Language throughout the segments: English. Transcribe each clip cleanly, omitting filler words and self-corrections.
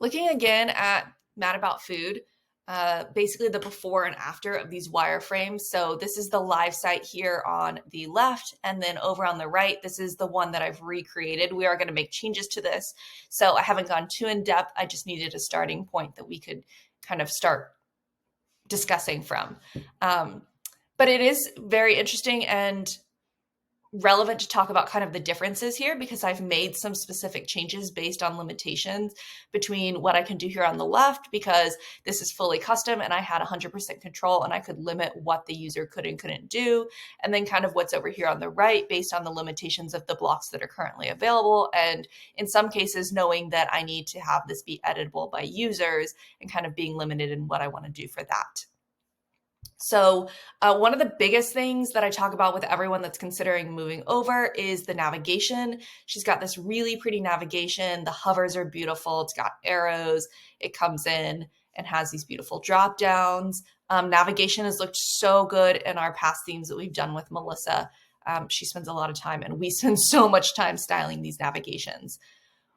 Looking again at Mad About Food, basically the before and after of these wireframes. So this is the live site here on the left, and then over on the right, this is the one that I've recreated. We are going to make changes to this. So I haven't gone too in depth. I just needed a starting point that we could kind of start discussing from. But it is very interesting and relevant to talk about kind of the differences here because I've made some specific changes based on limitations between what I can do here on the left because this is fully custom and I had 100% control and I could limit what the user could and couldn't do. And then kind of what's over here on the right based on the limitations of the blocks that are currently available. And in some cases, knowing that I need to have this be editable by users and kind of being limited in what I want to do for that. So one of the biggest things that I talk about with everyone that's considering moving over is the navigation. She's got this really pretty navigation. The hovers are beautiful. It's got arrows. It comes in and has these beautiful drop downs. Navigation has looked so good in our past themes that we've done with Melissa. She spends a lot of time and we spend so much time styling these navigations.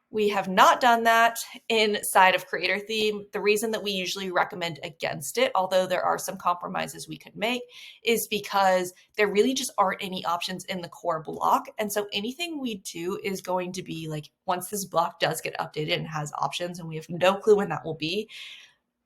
We have not done that inside of Creator Theme. The reason that we usually recommend against it, although there are some compromises we could make, is because there really just aren't any options in the core block. And so anything we do is going to be like, once this block does get updated and has options, and we have no clue when that will be,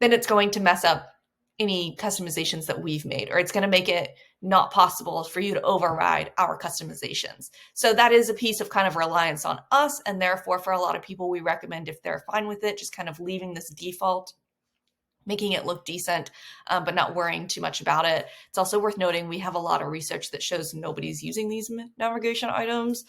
then it's going to mess up any customizations that we've made, or it's going to make it not possible for you to override our customizations. So that is a piece of kind of reliance on us. And therefore, for a lot of people, we recommend if they're fine with it, just kind of leaving this default, making it look decent, but not worrying too much about it. It's also worth noting we have a lot of research that shows nobody's using these navigation items,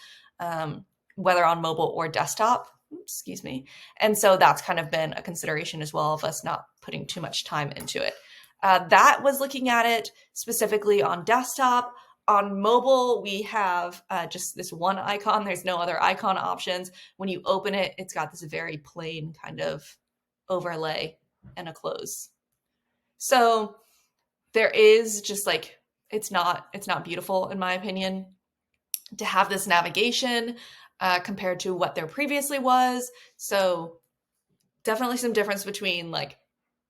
whether on mobile or desktop. Excuse me. And so that's kind of been a consideration as well of us not putting too much time into it. That was looking at it specifically on desktop. On mobile, we have just this one icon. There's no other icon options. When you open it, it's got this very plain kind of overlay and a close. So there is just like, it's not beautiful in my opinion to have this navigation compared to what there previously was. So definitely some difference between like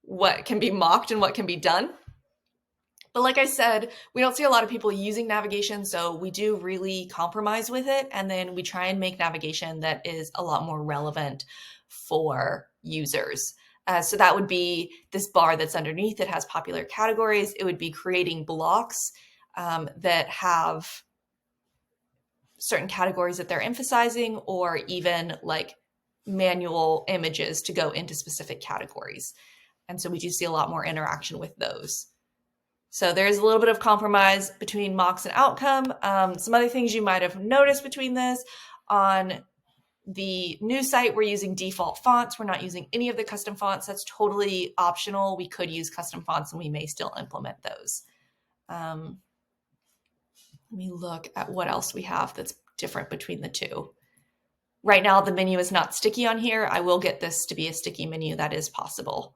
what can be mocked and what can be done. But like I said, we don't see a lot of people using navigation, so we do really compromise with it. And then we try and make navigation that is a lot more relevant for users. So that would be this bar that's underneath. It has popular categories. It would be creating blocks that have certain categories that they're emphasizing, or even like manual images to go into specific categories. And so we do see a lot more interaction with those. So there's a little bit of compromise between mocks and outcome. Some other things you might have noticed between this: on the new site, we're using default fonts. We're not using any of the custom fonts. That's totally optional. We could use custom fonts and we may still implement those. Let me look at what else we have that's different between the two. Right now, the menu is not sticky on here. I will get this to be a sticky menu. That is possible.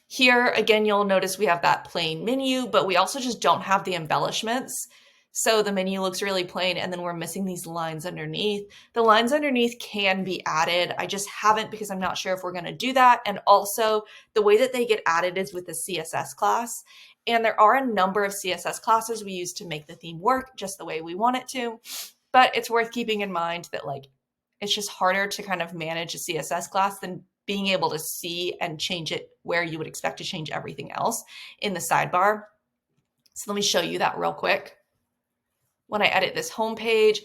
Here, again, you'll notice we have that plain menu, but we also just don't have the embellishments. So the menu looks really plain, and then we're missing these lines underneath. The lines underneath can be added. I just haven't because I'm not sure if we're going to do that. And also, the way that they get added is with the CSS class. And there are a number of CSS classes we use to make the theme work just the way we want it to. But it's worth keeping in mind that like it's just harder to kind of manage a CSS class than being able to see and change it where you would expect to change everything else in the sidebar. So let me show you that real quick. When I edit this homepage,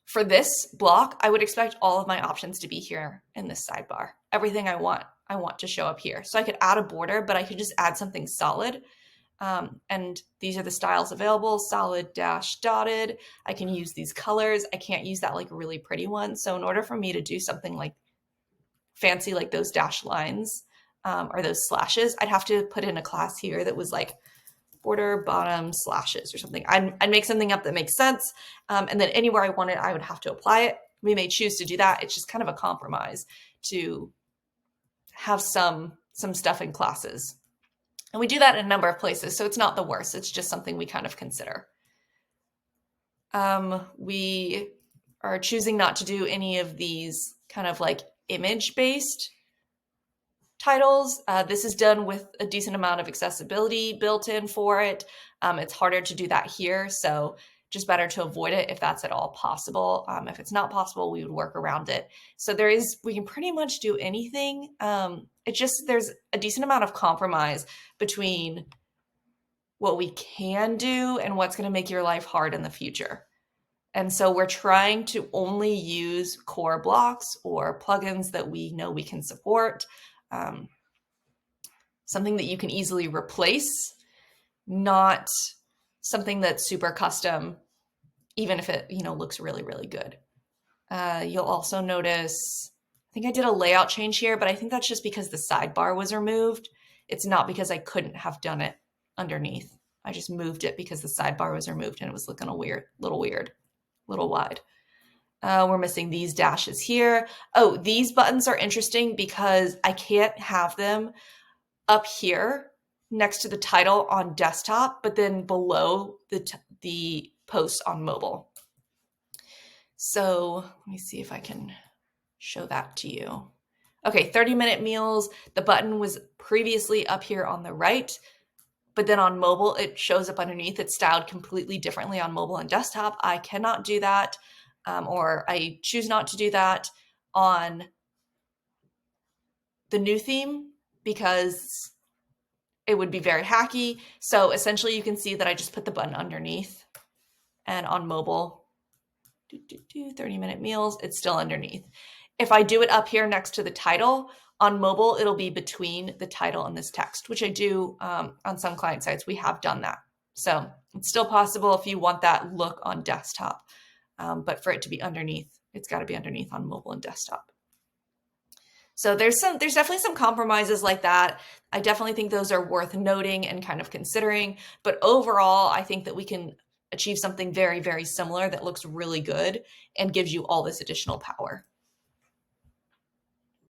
for this block, I would expect all of my options to be here in this sidebar. Everything I want to show up here. So I could add a border, but I could just add something solid. And these are the styles available: solid, dash, dotted. I can use these colors. I can't use that like really pretty one. So in order for me to do something like fancy, like those dash lines or those slashes, I'd have to put in a class here that was like border bottom slashes or something. I'd make something up that makes sense. And then anywhere I want it, I would have to apply it. We may choose to do that. It's just kind of a compromise to have some stuff in classes. And we do that in a number of places, so it's not the worst. It's just something we kind of consider. We are choosing not to do any of these kind of like image-based titles. This is done with a decent amount of accessibility built in for it. It's harder to do that here, so just better to avoid it if that's at all possible. If it's not possible, we would work around it. So we can pretty much do anything. There's a decent amount of compromise between what we can do and what's going to make your life hard in the future. And so we're trying to only use core blocks or plugins that we know we can support. Something that you can easily replace, not something that's super custom, even if it, looks really, really good. You'll also notice, I think I did a layout change here, but I think that's just because the sidebar was removed. It's not because I couldn't have done it underneath. I just moved it because the sidebar was removed and it was looking a little wide. We're missing these dashes here. Oh, these buttons are interesting because I can't have them up here next to the title on desktop, but then below the post on mobile. So let me see if I can show that to you. Okay, 30-minute meals. The button was previously up here on the right, but then on mobile, it shows up underneath. It's styled completely differently on mobile and desktop. I cannot do that, or I choose not to do that on the new theme because it would be very hacky. So essentially you can see that I just put the button underneath, and on mobile, 30-minute meals, it's still underneath. If I do it up here next to the title, on mobile, it'll be between the title and this text, which I do on some client sites. We have done that. So it's still possible if you want that look on desktop, but for it to be underneath, it's got to be underneath on mobile and desktop. So there's definitely some compromises like that. I definitely think those are worth noting and kind of considering, but overall, I think that we can achieve something very, very similar that looks really good and gives you all this additional power.